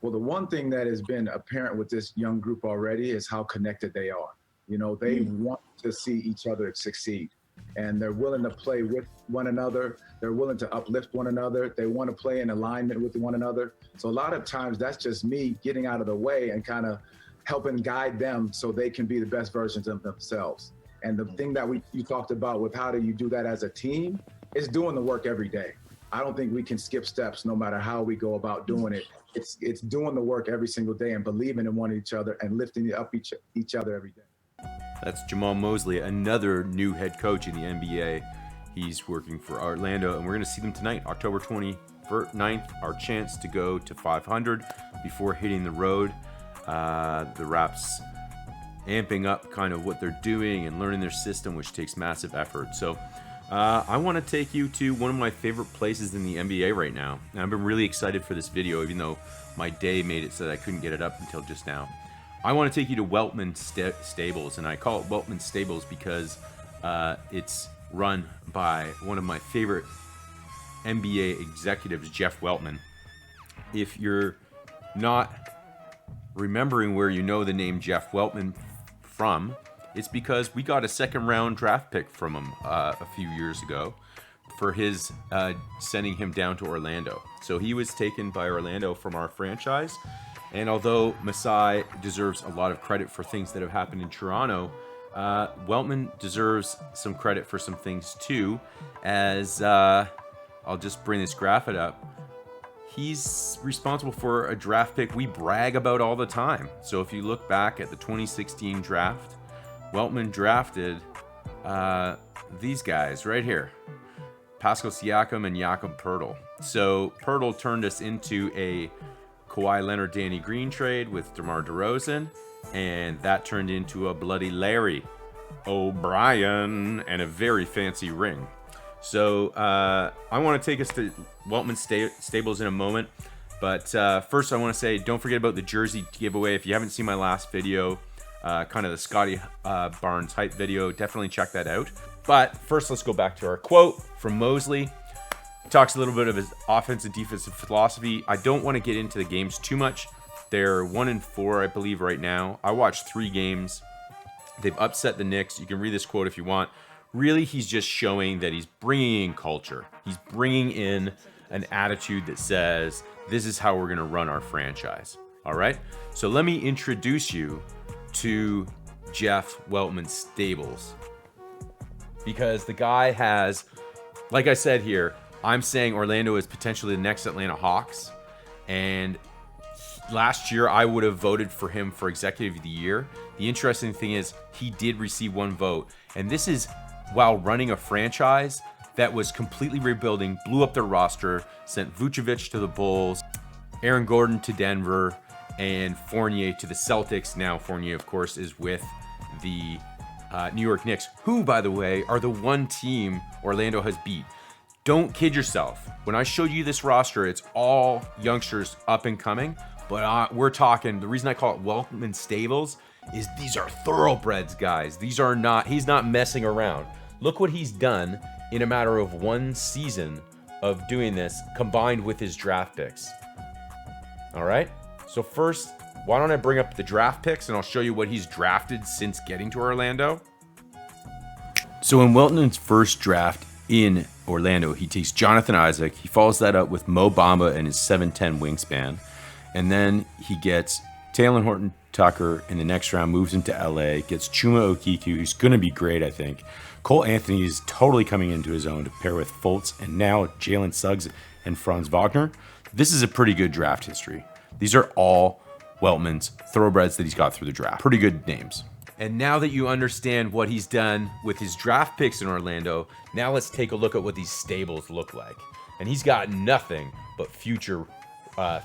Well, the one thing that has been apparent with this young group already is how connected they are. You know, they want to see each other succeed, and they're willing to play with one another. They're willing to uplift one another. They want to play in alignment with one another. So a lot of times that's just me getting out of the way and kind of helping guide them so they can be the best versions of themselves. And the thing that you talked about with how do you do that as a team is doing the work every day. I don't think we can skip steps no matter how we go about doing it. It's doing the work every single day and believing in one each other and lifting up each other every day. That's Jamal Mosley, another new head coach in the NBA. He's working for Orlando, and we're going to see them tonight, October 29th, our chance to go to 500 before hitting the road. The Raps amping up kind of what they're doing and learning their system, which takes massive effort. So I want to take you to one of my favorite places in the NBA right now. And I've been really excited for this video, even though my day made it so that I couldn't get it up until just now. I want to take you to Weltman Stables, and I call it Weltman Stables because it's run by one of my favorite NBA executives, Jeff Weltman. If you're not remembering where you know the name Jeff Weltman from, it's because we got a second-round draft pick from him a few years ago for his sending him down to Orlando. So he was taken by Orlando from our franchise. And although Masai deserves a lot of credit for things that have happened in Toronto, Weltman deserves some credit for some things too, as I'll just bring this graphic up. He's responsible for a draft pick we brag about all the time. So if you look back at the 2016 draft, Weltman drafted these guys right here, Pascal Siakam and Jakob Poeltl. So Poeltl turned us into a Kawhi Leonard, Danny Green trade with DeMar DeRozan, and that turned into a Bloody Larry O'Brien and a very fancy ring. So I want to take us to Weltman Stables in a moment, but first I want to say don't forget about the jersey giveaway. If you haven't seen my last video, kind of the Scottie Barnes hype video, definitely check that out. But first, let's go back to our quote from Mosley. Talks a little bit of his offensive and defensive philosophy. I don't want to get into the games too much. They're 1-4, I believe, right now. I watched 3 games. They've upset the Knicks. You can read this quote if you want. Really, he's just showing that he's bringing in culture. He's bringing in an attitude that says, this is how we're going to run our franchise. All right? So let me introduce you to Jeff Weltman Stables. Because the guy has, like I said here, I'm saying Orlando is potentially the next Atlanta Hawks. And last year, I would have voted for him for Executive of the Year. The interesting thing is he did receive 1 vote. And this is while running a franchise that was completely rebuilding, blew up their roster, sent Vucevic to the Bulls, Aaron Gordon to Denver, and Fournier to the Celtics. Now Fournier, of course, is with the New York Knicks, who, by the way, are the one team Orlando has beat. Don't kid yourself. When I showed you this roster, it's all youngsters up and coming, but we're talking, the reason I call it Weltman Stables is these are thoroughbreds, guys. These are not, he's not messing around. Look what he's done in a matter of 1 season of doing this, combined with his draft picks. All right? So first, why don't I bring up the draft picks and I'll show you what he's drafted since getting to Orlando. So in Weltman's first draft in Orlando, he takes Jonathan Isaac. He follows that up with Mo Bamba and his 7'10" wingspan. And then he gets Talen Horton-Tucker in the next round, moves him to LA, gets Chuma Okeke, who's going to be great, I think. Cole Anthony is totally coming into his own to pair with Fultz, and now Jalen Suggs and Franz Wagner. This is a pretty good draft history. These are all Weltman's thoroughbreds that he's got through the draft. Pretty good names. And now that you understand what he's done with his draft picks in Orlando, now let's take a look at what these stables look like. And he's got nothing but future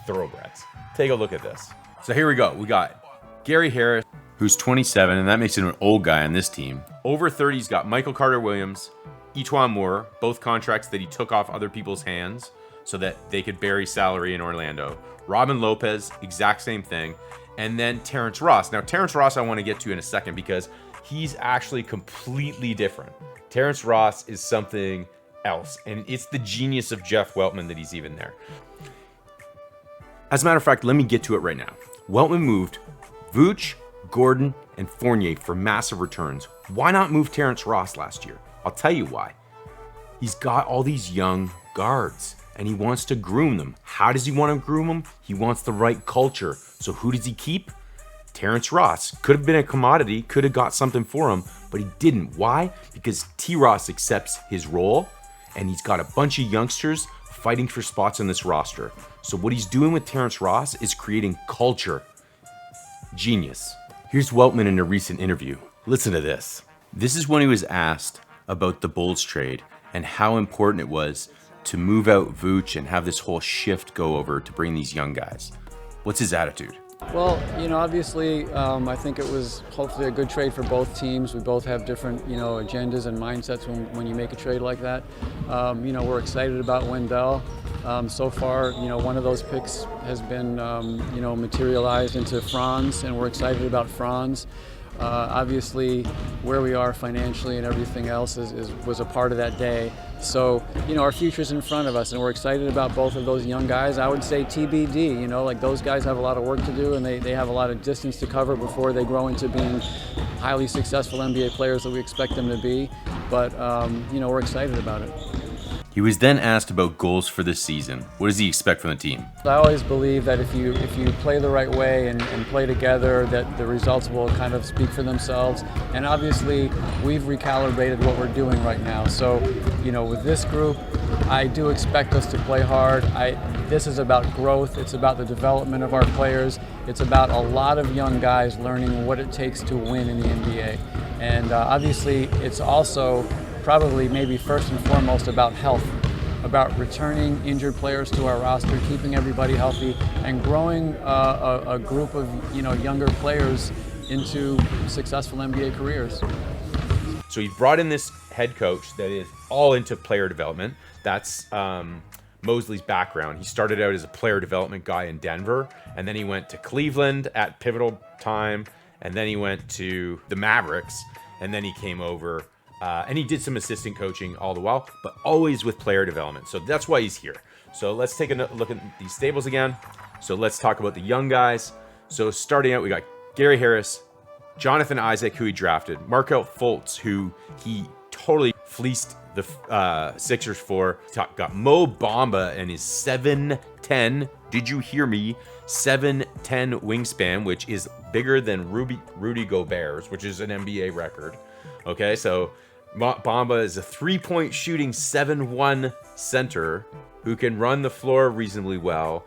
thoroughbreds. Take a look at this. So here we go. We got Gary Harris, who's 27, and that makes him an old guy on this team. Over 30, he's got Michael Carter-Williams, Etuan Moore, both contracts that he took off other people's hands so that they could bury salary in Orlando. Robin Lopez, exact same thing. And then Terrence Ross. Now, Terrence Ross I want to get to in a second because he's actually completely different. Terrence Ross is something else, and it's the genius of Jeff Weltman that he's even there. As a matter of fact, let me get to it right now. Weltman moved Vooch, Gordon, and Fournier for massive returns. Why not move Terrence Ross last year? I'll tell you why. He's got all these young guards and he wants to groom them. How does he want to groom them? He wants the right culture. So who does he keep? Terrence Ross. Could have been a commodity, could have got something for him, but he didn't. Why? Because T. Ross accepts his role and he's got a bunch of youngsters fighting for spots on this roster. So what he's doing with Terrence Ross is creating culture. Genius. Here's Weltman in a recent interview. Listen to this. This is when he was asked about the Bulls trade and how important it was to move out Vooch and have this whole shift go over to bring these young guys. What's his attitude? Well, obviously, I think it was hopefully a good trade for both teams. We both have different, agendas and mindsets when you make a trade like that. We're excited about Wendell. So far, one of those picks has been, materialized into Franz, and we're excited about Franz. Obviously, where we are financially and everything else was a part of that day. So, our future's in front of us, and we're excited about both of those young guys. I would say TBD, those guys have a lot of work to do, and they have a lot of distance to cover before they grow into being highly successful NBA players that we expect them to be. But, we're excited about it. He was then asked about goals for this season. What does he expect from the team? I always believe that if you play the right way and play together, that the results will kind of speak for themselves. And obviously, we've recalibrated what we're doing right now. So, with this group, I do expect us to play hard. This is about growth. It's about the development of our players. It's about a lot of young guys learning what it takes to win in the NBA. And obviously, it's also probably maybe first and foremost about health, about returning injured players to our roster, keeping everybody healthy, and growing a group of younger players into successful NBA careers. So he brought in this head coach that is all into player development. That's Mosley's background. He started out as a player development guy in Denver, and then he went to Cleveland at pivotal time, and then he went to the Mavericks, and then he came over. And he did some assistant coaching all the while, but always with player development. So that's why he's here. So let's take a look at these stables again. So let's talk about the young guys. So starting out, we got Gary Harris, Jonathan Isaac, who he drafted, Markelle Fultz, who he totally fleeced the Sixers for. Got Mo Bamba and his 7'10", did you hear me? 7'10" wingspan, which is bigger than Rudy Gobert's, which is an NBA record. Okay, so Bamba is a three-point shooting 7'1" center who can run the floor reasonably well.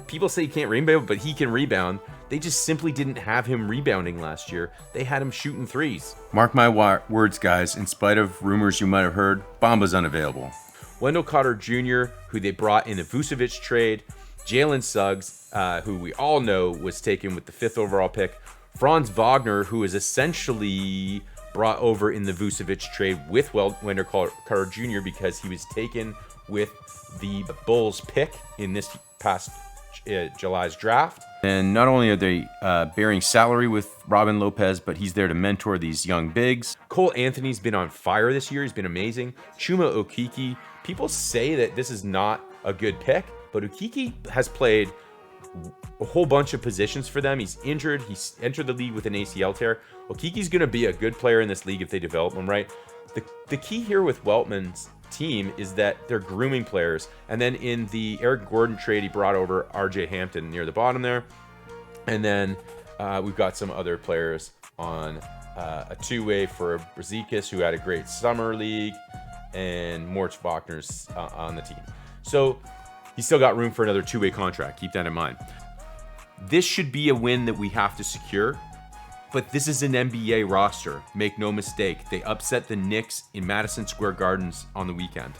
People say he can't rebound, but he can rebound. They just simply didn't have him rebounding last year. They had him shooting threes. Mark my words, guys. In spite of rumors you might have heard, Bamba's unavailable. Wendell Carter Jr., who they brought in the Vucevic trade. Jalen Suggs, who we all know was taken with the 5th overall pick. Franz Wagner, who is essentially brought over in the Vucevic trade with Wendell Carter Jr. because he was taken with the Bulls pick in this past July's draft. And not only are they bearing salary with Robin Lopez, but he's there to mentor these young bigs. Cole Anthony's been on fire this year. He's been amazing. Chuma Okeke. People say that this is not a good pick, but Okeke has played a whole bunch of positions for them. He's injured. He's entered the league with an ACL tear. Okeke's going to be a good player in this league if they develop him right. The key here with Weltman's team is that they're grooming players. And then in the Eric Gordon trade, he brought over RJ Hampton near the bottom there. And then we've got some other players on a two-way for Brzezikis, who had a great summer league, and Moritz Wagner's on the team. So he's still got room for another two-way contract. Keep that in mind. This should be a win that we have to secure, but this is an NBA roster. Make no mistake, they upset the Knicks in Madison Square Gardens on the weekend.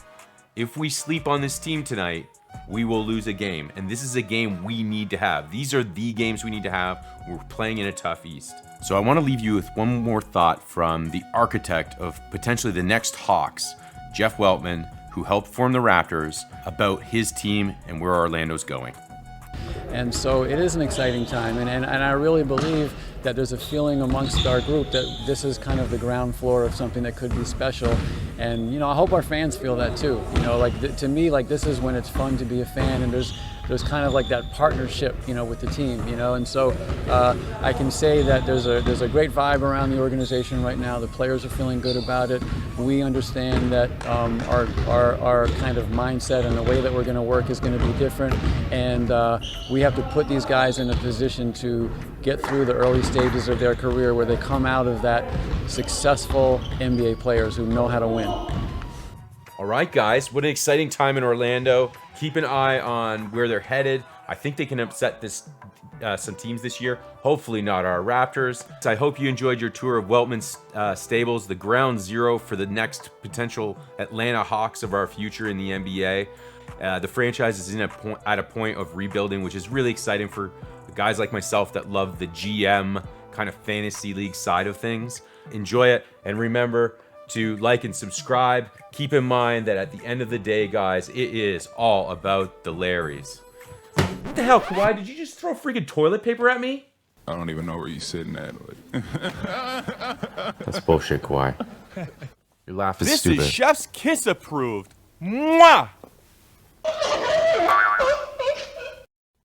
If we sleep on this team tonight, we will lose a game, and this is a game we need to have. These are the games we need to have. We're playing in a tough East. So I want to leave you with one more thought from the architect of potentially the next Hawks, Jeff Weltman, who helped form the Raptors, about his team and where Orlando's going. And so it is an exciting time, and I really believe that there's a feeling amongst our group that this is kind of the ground floor of something that could be special. And I hope our fans feel that too. To me, this is when it's fun to be a fan, and there's there's kind of like that partnership, with the team, and so I can say that there's a great vibe around the organization right now. The players are feeling good about it. We understand that our kind of mindset and the way that we're going to work is going to be different, and we have to put these guys in a position to get through the early stages of their career where they come out of that successful NBA players who know how to win. All right, guys, what an exciting time in Orlando. Keep an eye on where they're headed. I think they can upset some teams this year. Hopefully not our Raptors. I hope you enjoyed your tour of Weltman Stables, the ground zero for the next potential Atlanta Hawks of our future in the NBA. The franchise is at a point of rebuilding, which is really exciting for guys like myself that love the GM kind of fantasy league side of things. Enjoy it, and remember to like and subscribe. Keep in mind that at the end of the day, guys, it is all about the Larrys. What the hell, Kawhi? Did you just throw freaking toilet paper at me? I don't even know where you're sitting at. That's bullshit, Kawhi. Your laugh is This stupid. is Chef's Kiss approved. Mwah!